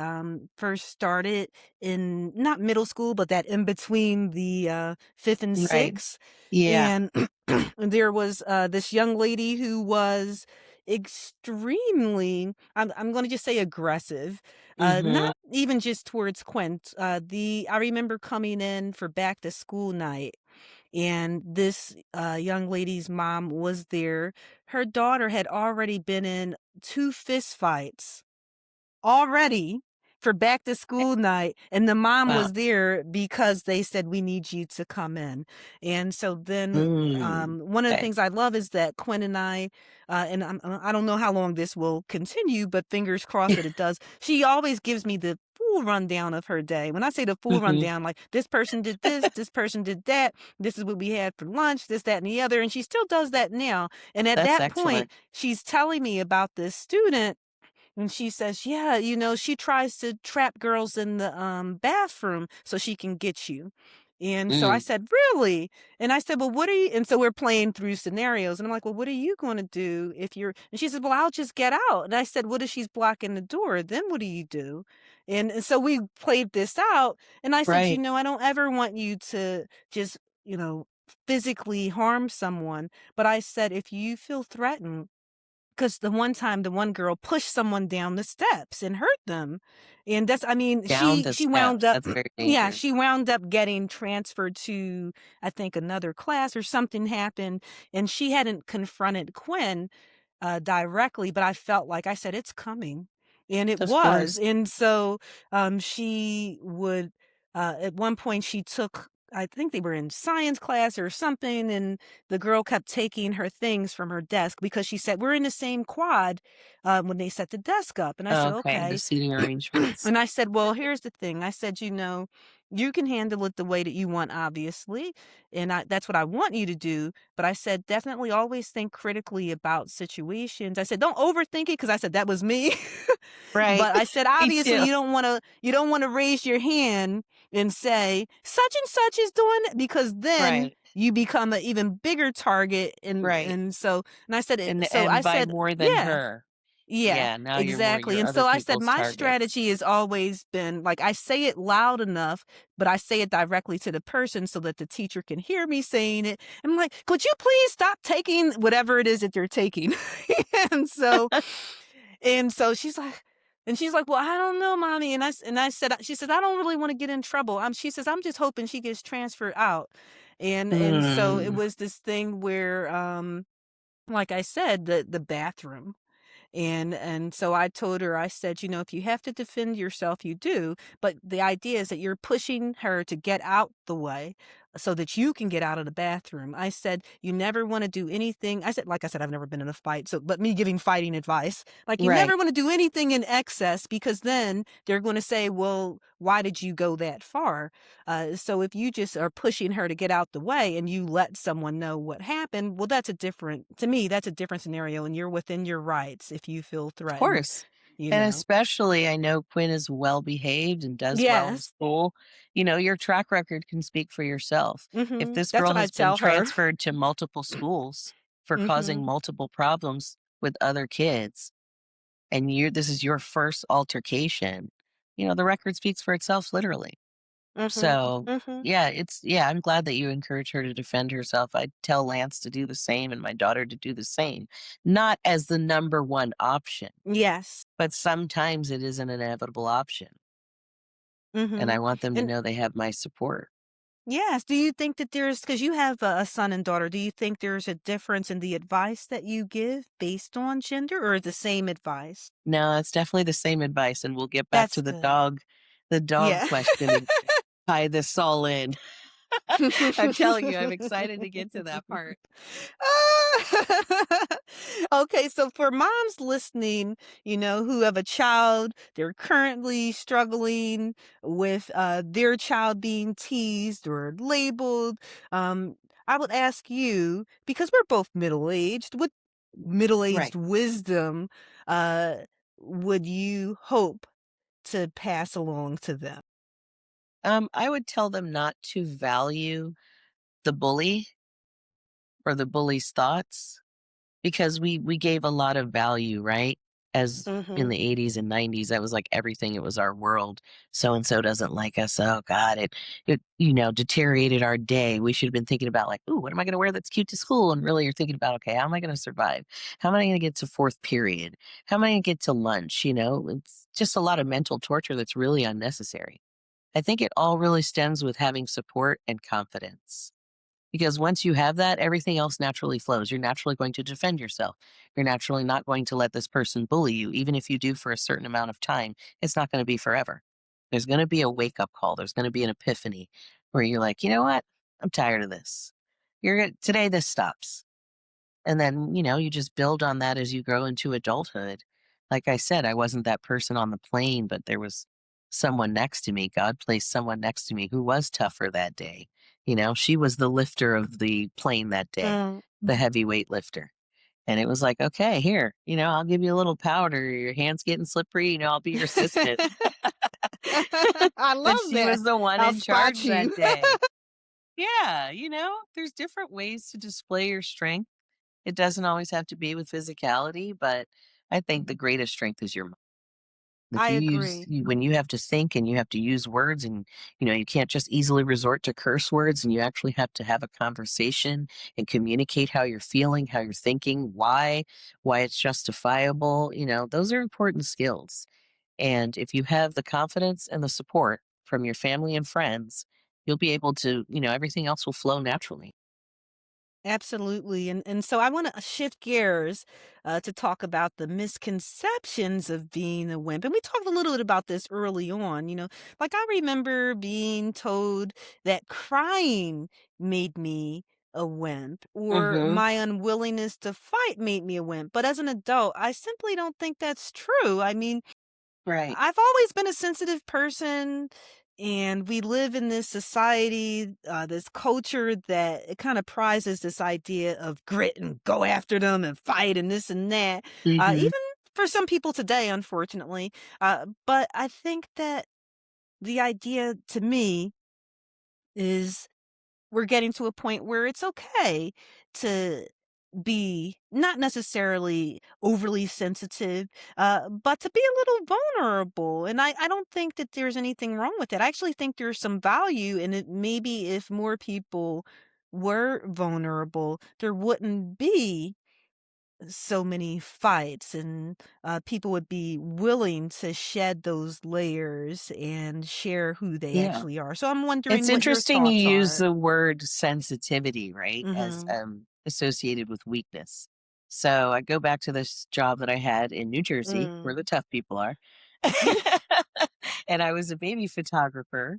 first started in not middle school, but that in between the fifth and Right. sixth. Yeah. And there was this young lady who was extremely, I'm going to just say aggressive, Mhm. not even just towards Quinn. I remember coming in for back to school night, and this young lady's mom was there. Her daughter had already been in two fist fights already for back to school night, and the mom Wow. was there because they said, "We need you to come in." And so then, Mm. one of the Okay. things I love is that Quinn and and I don't know how long this will continue, but fingers crossed that it does. She always gives me the full rundown of her day. When I say the full Mhm. rundown, like, "This person did this person did that, this is what we had for lunch, this, that, and the other," and she still does that now. And at That's that point, excellent. she's telling me about this student and she says, "Yeah, she tries to trap girls in the bathroom so she can get you." And so I Mm. said, "Really?" And I said, "Well, what are you?" And so we're playing through scenarios, and I'm like, "Well, what are you going to do if you're?" And she said, "Well, I'll just get out." And I said, "What if she's blocking the door? Then what do you do?" And so we played this out, and I said, Right. I don't ever want you to just physically harm someone, but I said, if you feel threatened, 'cause the one time, the one girl pushed someone down the steps and hurt them, and that's I mean, Down she the she wound steps. up That's very yeah, dangerous. she wound up getting transferred to, I think, another class or something happened, and she hadn't confronted Quinn, directly, but I felt like I said, "It's coming," and it Of was, course. and so, she would, at one point, she took I think they were in science class or something, and the girl kept taking her things from her desk because she said, "We're in the same quad," when they set the desk up, and I said, Okay, the "Okay." seating arrangements. And I said, "Well, here's the thing." I said, you can handle it the way that you want, obviously, and that's what I want you to do. But I said, definitely always think critically about situations. I said, don't overthink it because I said that was me. Right. But I said, Me obviously, too. you don't want to raise your hand and say such and such is doing it because then Right. you become an even bigger target. Right. And I said, so I And by said, more than yeah. her. Yeah, Yeah, now exactly, you're and other so I said people's my targets. strategy has always been, like, I say it loud enough, but I say it directly to the person so that the teacher can hear me saying it. I'm like, "Could you please stop taking whatever it is that you're taking?" And so she's like, "Well, I don't know, mommy," and I said she said, "I don't really wanna get in trouble." She says, "I'm just hoping she gets transferred out." And so it Mm. was this thing where, like I said, the bathroom. And so I told her, I said, if you have to defend yourself, you do. But the idea is that you're pushing her to get out the way. so that you can get out of the bathroom. I said, "You never wanna do anything." I said, like I said, I've never been in a fight, so but me giving fighting advice, like, "You Right. never wanna do anything in excess because then they're gonna say, 'Well, why did you go that far?'" So if you just are pushing her to get out the way and you let someone know what happened, well, that's a different to me, that's a different scenario, and you're within your rights if you feel Of threatened, course. you And know? especially, I know Quinn is well behaved and does well in Yes. school. You know, your track record can speak for yourself. If Mhm. this That's girl what I has been tell her. transferred to multiple schools for causing Mhm. multiple problems with other kids, and this is your first altercation, you know, the record speaks for itself literally. Mhm. So, Mhm. yeah, I'm glad that you encourage her to defend herself. I tell Lance to do the same and my daughter to do the same. Not as the number one option, Yes. but sometimes it is an inevitable option, and I Mhm. want them to And know they have my support. yes, do you think that there's because you have a son and daughter, do you think there's a difference in the advice that you give based on gender or the same advice? No, it's definitely the same advice, and we'll get back That's to good. the dog Yeah. question and tie this all in. I'm telling you, I'm excited to get to that part. Ah. Okay, so for moms listening, who have a child, they're currently struggling with their child being teased or labeled. Um, I would ask you, because we're both middle aged, what middle Right. aged wisdom uh, would you hope to pass along to them? I would tell them not to value the bully or the bully's thoughts. Because we gave a lot of value, right? As in Mm-hmm. the '80s and '90s, that was like everything, it was our world. So and so doesn't like us. Oh god, it deteriorated our day. We should have been thinking about like, "Ooh, what am I gonna wear that's cute to school?" And really you're thinking about, "Okay, how am I gonna survive? How am I gonna get to 4th period? How am I gonna get to lunch?" You know? It's just a lot of mental torture that's really unnecessary. I think it all really stems with having support and confidence. Because once you have that, everything else naturally flows. You're naturally going to defend yourself. You're naturally not going to let this person bully you. Even if you do for a certain amount of time, it's not going to be forever. There's going to be a wake up call. There's going to be an epiphany where you're like, you know what? I'm tired of this. Today this stops. And then, you just build on that as you grow into adulthood. Like I said, I wasn't that person on the plane, but there was someone next to me. God placed someone next to me who was tougher that day. She was the lifter of the plane that day, Mm. the heavyweight lifter. And it was like, okay, here, I'll give you a little powder. Your hand's getting slippery. I'll be your assistant. I But love she that. was the one I'll in spot charge you. that day. Yeah, there's different ways to display your strength. It doesn't always have to be with physicality, but I think the greatest strength is your mind. If I you agree. when you have to think and you have to use words and, you can't just easily resort to curse words and you actually have to have a conversation and communicate how you're feeling, how you're thinking, why it's justifiable, those are important skills. And if you have the confidence and the support from your family and friends, you'll be able to, everything else will flow naturally. Absolutely. And so I want to shift gears to talk about the misconceptions of being a wimp. And we talked a little bit about this early on. Like I remember being told that crying made me a wimp or Mhm. my unwillingness to fight made me a wimp. But as an adult, I simply don't think that's true. I mean, Right. I've always been a sensitive person, and we live in this society, this culture that it kind of prizes this idea of grit and go after them and fight and this and that. Mhm. Even for some people today, unfortunately. But I think that the idea to me is we're getting to a point where it's okay to be not necessarily overly sensitive, but to be a little vulnerable. And I don't think that there's anything wrong with it. I actually think there's some value in it. Maybe if more people were vulnerable, there wouldn't be so many fights and people would be willing to shed those layers and share who they Yeah. actually are. So I'm It's wondering what your interesting you thoughts use are. the word sensitivity, right, as, Mhm. associated with weakness. So, I go back to this job that I had in New Jersey, where the Mm. tough people are, and I was a baby photographer,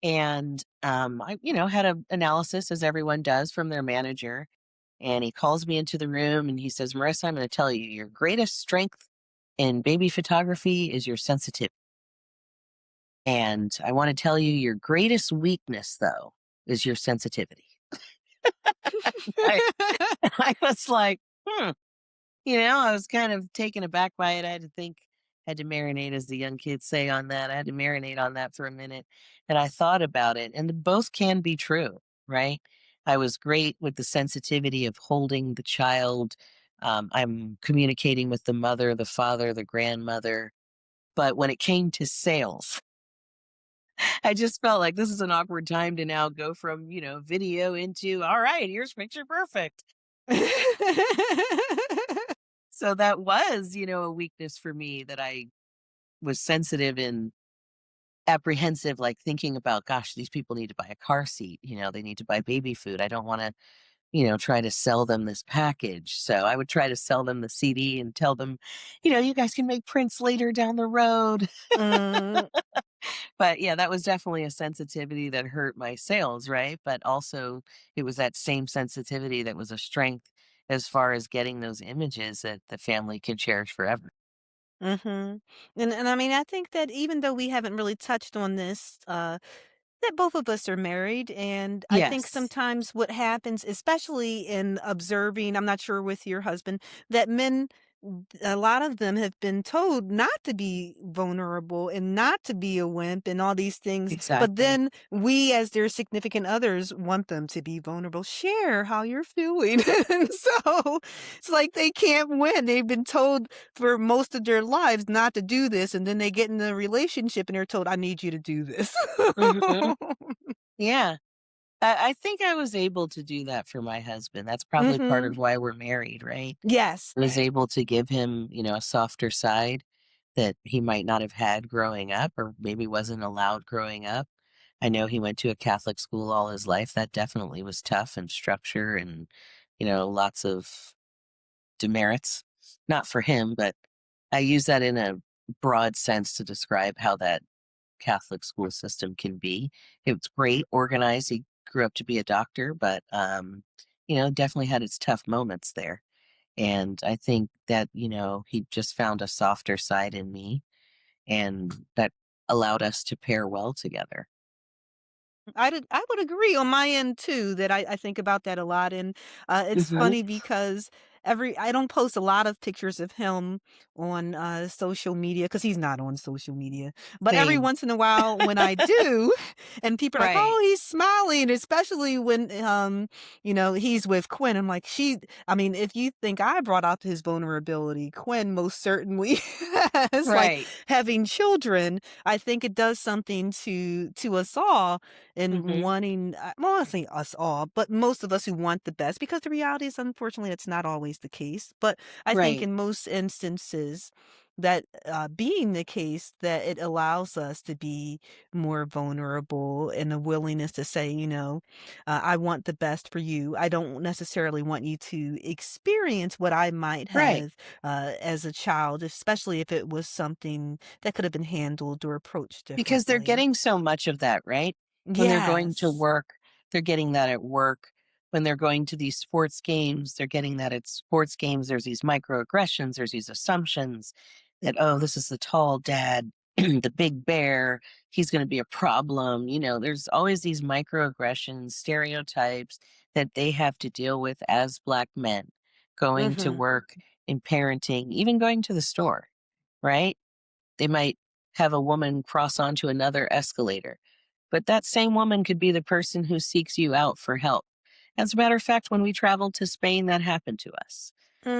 And I, had an analysis as everyone does from their manager. And he calls me into the room and he says, Marissa, I'm going to tell you your greatest strength in baby photography is your sensitivity. And I want to tell you your greatest weakness, though, is your sensitivity. I, I was like, I was kind of taken aback by it. I had to think, had to marinate, as the young kids say, on that. I had to marinate on that for a minute. And I thought about it, and both can be true, right? I was great with the sensitivity of holding the child. I'm communicating with the mother, the father, the grandmother. But when it came to sales, I just felt like this is an awkward time to now go from, video into, all right, here's picture perfect. So that was, a weakness for me, that I was sensitive and apprehensive, like thinking about, gosh, these people need to buy a car seat, they need to buy baby food. I don't want to, try to sell them this package. So I would try to sell them the CD and tell them, you guys can make prints later down the road. Mm, But yeah, that was definitely a sensitivity that hurt my sales, right? But also it was that same sensitivity that was a strength as far as getting those images that the family can cherish forever. mhm. And I mean, I think that even though we haven't really touched on this, that both of us are married, and I think Yes, sometimes what happens, especially in observing, I'm not sure with your husband, that men, a lot of them have been told not to be vulnerable and not to be a wimp and all these things, but exactly. then we, as their significant others, want them to be vulnerable. Share how you're feeling. And so it's like they can't win. They've been told for most of their lives not to do this, and then they get in a relationship and they're told, I need you to do this. Hmm. Yeah. I think I was able to do that for my husband. That's probably part Mhm. of why we're married, right? Yes. I was able to give him, a softer side that he might not have had growing up, or maybe wasn't allowed growing up. I know he went to a Catholic school all his life. That definitely was tough, and structure, and, lots of demerits. Not for him, but I use that in a broad sense to describe how that Catholic school system can be. It's great, organized. He grew up to be a doctor, but definitely had its tough moments there. And I think that, he just found a softer side in me, and that allowed us to pair well together. I would agree on my end too that I think about that a lot, and it's Hmm. funny because every I don't post a lot of pictures of him on social media because he's not on social media, but every Same. once in a while when I do, and people are like, Right. oh, he's smiling, especially when he's with Quinn. I'm like, I mean, if you think I brought out his vulnerability, Quinn most certainly has. Like Right. having children, I think it does something to us all and Hmm. wanting, well, I say us all, but most of us who want the best, because the reality is, unfortunately, it's not always the case. But I think Right. in most instances, that being the case, that it allows us to be more vulnerable and a willingness to say, I want the best for you. I don't necessarily want you to experience what I might Right. have as a child, especially if it was something that could have been handled or approached Because they're differently. getting so much of that, right? When they're going to Yes. work, they're getting that at work. When they're going to these sports games, they're getting that at sports games. There's these microaggressions, there's these assumptions that, oh, this is the tall dad, the big bear, he's going to be a problem. There's always these microaggressions, stereotypes that they have to deal with as Black men going to Mhm. work, in parenting, even going to the store, right? They might have a woman cross onto another escalator, but that same woman could be the person who seeks you out for help. As a matter of fact, when we traveled to Spain, that happened to us.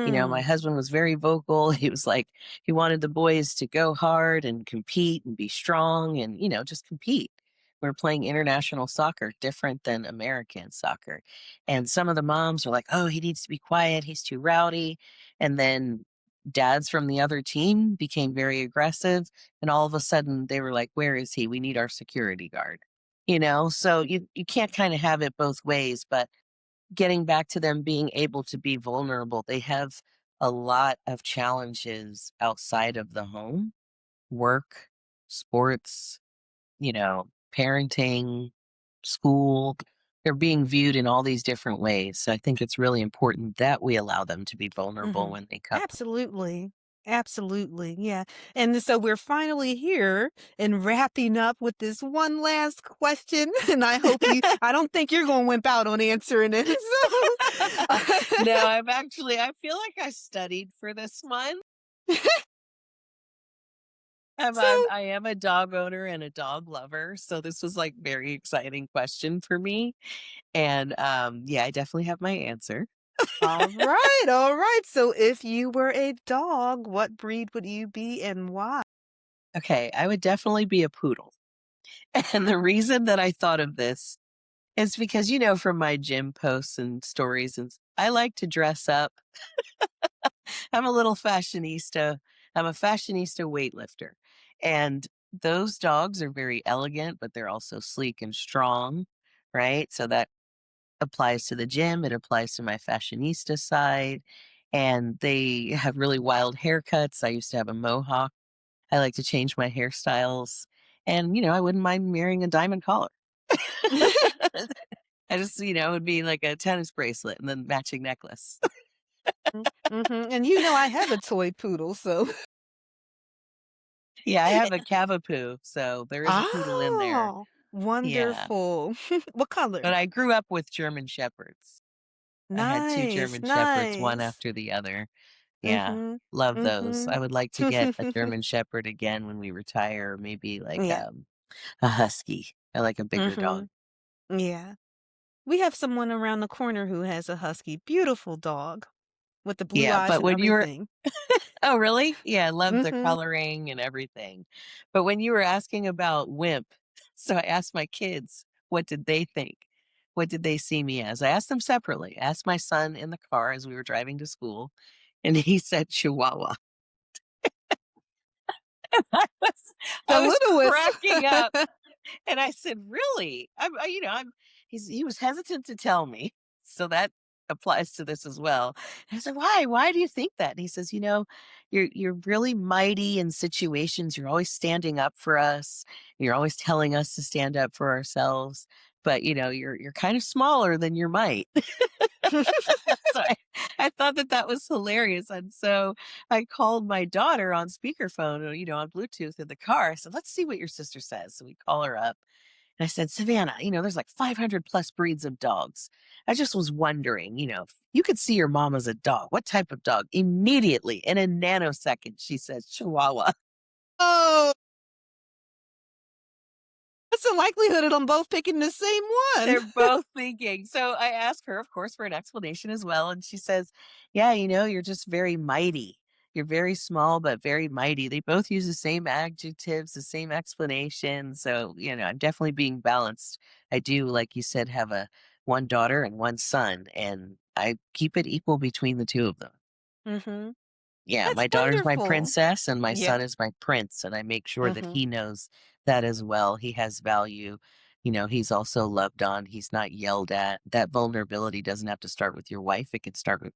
My Mm. husband was very vocal. He was like, he wanted the boys to go hard and compete and be strong and, just compete. We're playing international soccer, different than American soccer. And some of the moms are like, oh, he needs to be quiet. He's too rowdy. And then dads from the other team became very aggressive. And all of a sudden they were like, where is he? We need our security guard. So you can't kind of have it both ways, but getting back to them being able to be vulnerable, they have a lot of challenges outside of the home, work, sports, parenting, school. They're being viewed in all these different ways. So I think it's really important that we allow them to be vulnerable Mhm. when they come. Absolutely. Absolutely. Yeah. And so we're finally here and wrapping up with this one last question. And I don't think you're going to wimp out on answering it. No, So, I feel like I studied for this one. so I am a dog owner and a dog lover, so this was like very exciting question for me. And yeah, I definitely have my answer. all right. All right. So if you were a dog, what breed would you be and why? Okay, I would definitely be a poodle. And the reason that I thought of this is because, from my gym posts and stories, I like to dress up. I'm a little fashionista. I'm a fashionista weightlifter. And those dogs are very elegant, but they're also sleek and strong, right? So that applies to the gym, it applies to my fashionista side. And they have really wild haircuts. I used to have a mohawk. I like to change my hairstyles. And, I wouldn't mind wearing a diamond collar. I just, it would be like a tennis bracelet and then matching necklace. Mhm. And I have a toy poodle, so. Yeah, I have a Cavapoo, so there is a poodle in there. Oh, Yeah, wonderful. What but color? I grew up with German Shepherds. I had 2 Nice, German Shepherds, one nice. after the other. Yeah, Mhm, love those. mhm. I would like to get a German Shepherd again when we retire, maybe like, Yeah, a Husky. I like a bigger dog. mhm, yeah. We have someone around the corner who has a husky, beautiful dog with the blue Yeah, eyes but and when you were everything. Oh, really? Yeah, I love the Mhm. coloring and everything. But when you were asking about Whimp, so I asked my kids, what did they think? What did they see me as? I asked them separately. I asked my son in the car as we were driving to school, and he said Chihuahua. I was The I was littlest. cracking up. And I said, "Really?" He was hesitant to tell me. So that applies to this as well. And I said, "Why? Why do you think that?" And he says, you're really mighty in situations. You're always standing up for us. You're always telling us to stand up for ourselves. But you're kind of smaller than your might." So I thought that that was hilarious. And so I called my daughter on speakerphone, or, on Bluetooth in the car. I said, "Let's see what your sister says." So we call her up. And I said, "Savannah, there's like 500 plus breeds of dogs. I just was wondering, if you could see your mom as a dog, what type of dog?" Immediately, in a nanosecond, she says, Chihuahua. Oh, what's the likelihood of them both picking the same one? They're both thinking. So I ask her, of course, for an explanation as well. And she says, "Yeah, you're just very mighty. You're very small, but very mighty." They both use the same adjectives, the same explanation. So, I'm definitely being balanced. I do, like you said, have one daughter and one son, and I keep it equal between the two of them. Mhm. Yeah, That's my daughter's my wonderful. princess and my Yeah. son is my prince, and I make sure that Mhm. he knows that as well. He has value. He's also loved on. He's not yelled at. That vulnerability doesn't have to start with your wife. It can start with,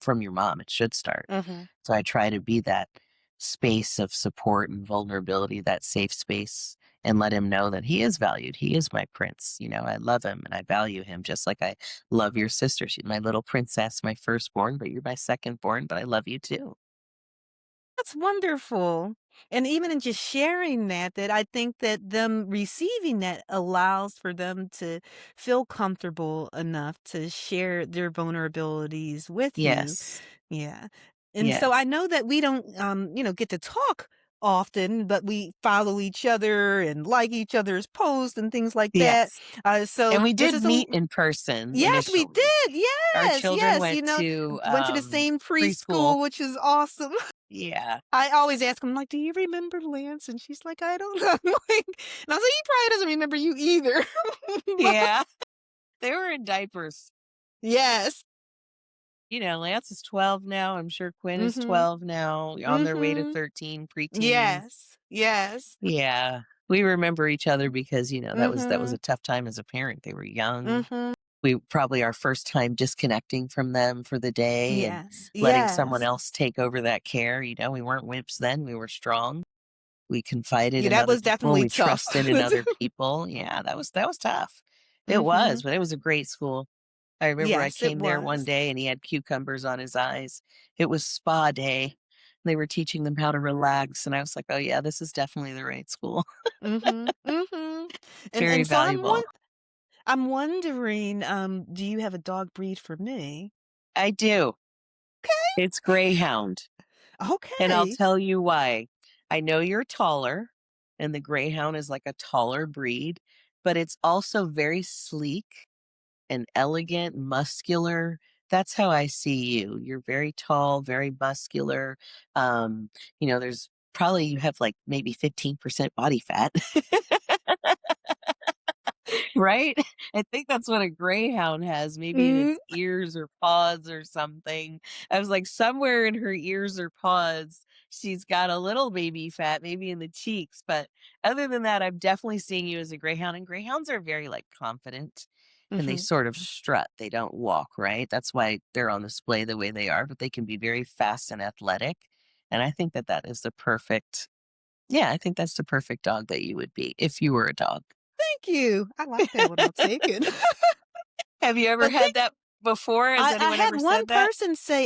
from your mom. It should start. Mhm. So I try to be that space of support and vulnerability, that safe space, and let him know that he is valued. He is my prince. I love him and I value him just like I love your sister. She's my little princess, my firstborn, but you're my secondborn, but I love you too. That's wonderful. And even in just sharing that I think that them receiving that allows for them to feel comfortable enough to share their vulnerabilities with you. Yes. Yeah. And so I Yes. know that we don't, get to talk often, but we follow each other and like each other's posts and things like that. Yes. So And we this did is meet in person yes, we initially. did. Our Yes, children yes. went to Went to the same preschool. preschool, which is awesome. Yeah. I always ask him, like, "Do you remember Lance?" And she's like, "I don't know." I'm like and I was like, "He probably doesn't remember you either." But Yeah. They were in diapers. yes. Lance is 12 now. I'm sure Quinn is Mhm. 12 now, on their way to Mhm. 13, preteens. Yes. Yes. Yeah. We remember each other because, that was Mhm. a tough time as a parent. They were young. Mhm. We probably our first time disconnecting from them for the day and Yes. letting someone Yes. else take over that care. We weren't wimps then, we were strong. We confided Yeah, in that other was people. definitely We tough. trusted in other people. Yeah, that was tough. It was, Mhm. but it was a great school. I remember I Yes, it came there one was. day and he had cucumbers on his eyes. It was spa day. They were teaching them how to relax, and I was like, "Oh, yeah, this is definitely the right school." Mhm, mhm. And Very and so valuable. I'm wondering, do you have a dog breed for me? I do. It's Greyhound, and I'll Okay. tell you why. I know you're taller, and the Greyhound is like a taller breed, but it's also very sleek and elegant, muscular. That's how I see you. You're very tall, very muscular. There's probably you have like maybe 15% body fat. Right? I think that's what a greyhound has, maybe in Mhm, its ears or paws or something. I was like, somewhere in her ears or paws, she's got a little baby fat, maybe in the cheeks. But other than that, I'm definitely seeing you as a greyhound. And greyhounds are very like confident and they mhm. sort of strut. They don't walk, right? That's why they're on display the way they are, but they can be very fast and athletic. And I think that that is the perfect, yeah, I think that's the perfect dog that you would be if you were a dog. Thank you. I like that one, I'll take it. Have you ever But had think that before? Has anyone ever said that?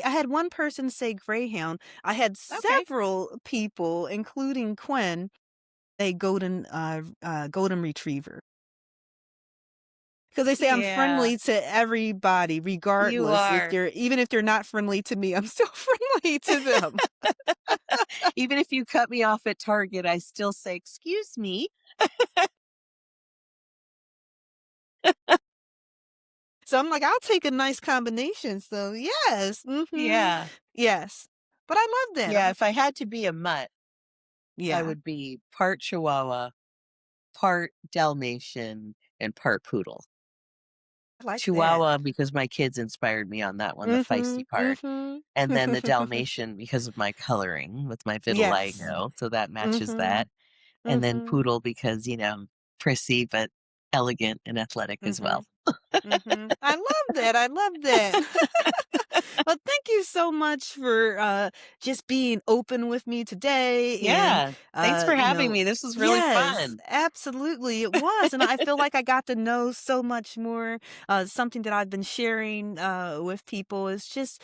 I had one person say greyhound. I had Okay. several people, including Quinn, say golden retriever. Because they say I'm Yeah, friendly to everybody you regardless if are. they're even if they're not friendly to me, I'm still friendly to them. Even if you cut me off at Target, I still say, "Excuse me." So I'm like, "I'll take a nice combination." So, yes, mhm, Yeah. yes. But I love that. Yeah, if I had to be a mutt, I Yeah, would be part Chihuahua, part Dalmatian, and part Poodle. I like that. Chihuahua because my kids inspired me on that one, the feisty Mhm, part, mhm. and then the Dalmatian because of my coloring with my Yes. vitiligo, so that matches Mhm, that. And then mhm, poodle because, prissy but elegant and athletic as well. mhm. Mhm. I love that, I love that. Well, thank you so much for, just being open with me today and, Yeah. Thanks for you having know me. This was really yes, fun. absolutely, it was, and I feel like I got to know so much more. Something that I've been sharing, with people is just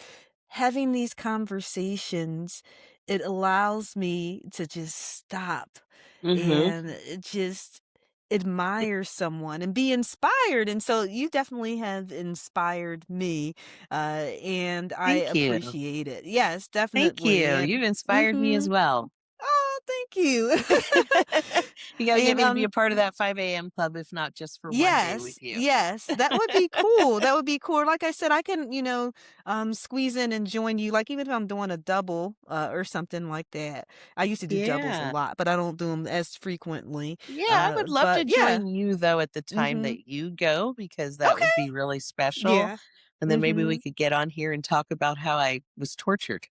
having these conversations. It allows me to just stop Mhm. and just admire someone and be inspired. And so you definitely have inspired me, and I Thank you. appreciate it. Yes, Thank definitely. you. And You've inspired me as mhm. well. Oh, thank you. You gotta get And me to be a part of that 5 a.m. club, if not just for one day with yes, you. yes, that would be cool. That would be cool. Like I said, I can, squeeze in and join you. Like even if I'm doing a double, or something like that. I used to do doubles a Yeah. lot, but I don't do them as frequently. Yeah, I would love to But yeah. join you, though, at the time Mhm. that you go, because that would Okay. be really special, Yeah. and then maybe we Mhm. could get on here and talk about how I was tortured.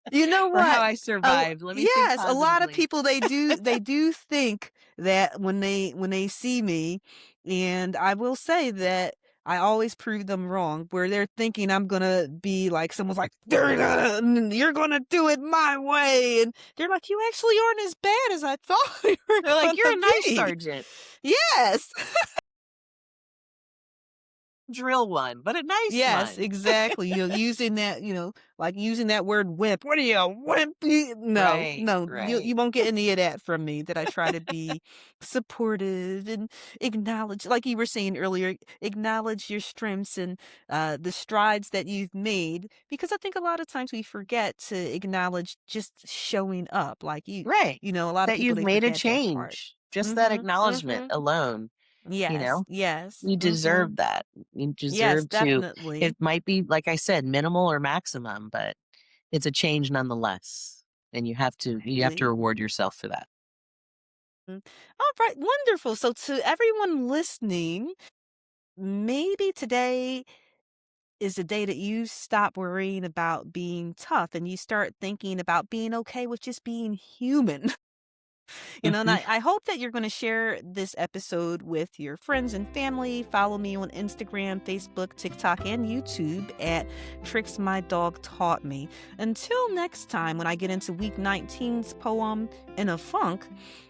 You know Or how what? I survived. Let me think Yes, a lot of positively. people they do think that when they see me, and I will say that I always prove them wrong, where they're thinking I'm gonna be like someone's like, You're gonna do it my way," and they're like, "You actually aren't as bad as I thought you were They're like, "You're gonna a nice be." sergeant. Yes. Drill one, but a nice Yes, one." exactly. Using that, like using that word "wimp." "What are you, a wimp?" No, Right, no, you right. won't get any of that from me. That I try to be supportive and acknowledge, like you were saying earlier, acknowledge your strengths and the strides that you've made. Because I think a lot of times we forget to acknowledge just showing up. Like Right. a lot of That people you've they made a forget that part. change. Just that Mhm. acknowledgement Mhm. alone, you Yes. know? Yes. You Mhm. deserve that. You Yes, deserve to it definitely. might be, like I said, minimal or maximum, but it's a change nonetheless, and you have to Exactly. reward yourself for that. All right, wonderful. So, to everyone listening, maybe today is the day that you stop worrying about being tough and you start thinking about being okay with just being human. And Mhm. I hope that you're going to share this episode with your friends and family. Follow me on Instagram, Facebook, TikTok, and YouTube at Tricks My Dog Taught Me. Until next time, when I get into week 19's poem, In a Funk,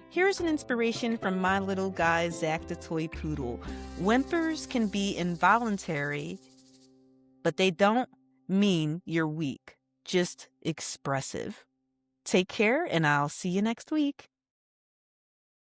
here's an inspiration from my little guy, Zach the Toy Poodle. Whimpers can be involuntary, but they don't mean you're weak, just expressive. Take care, and I'll see you next week.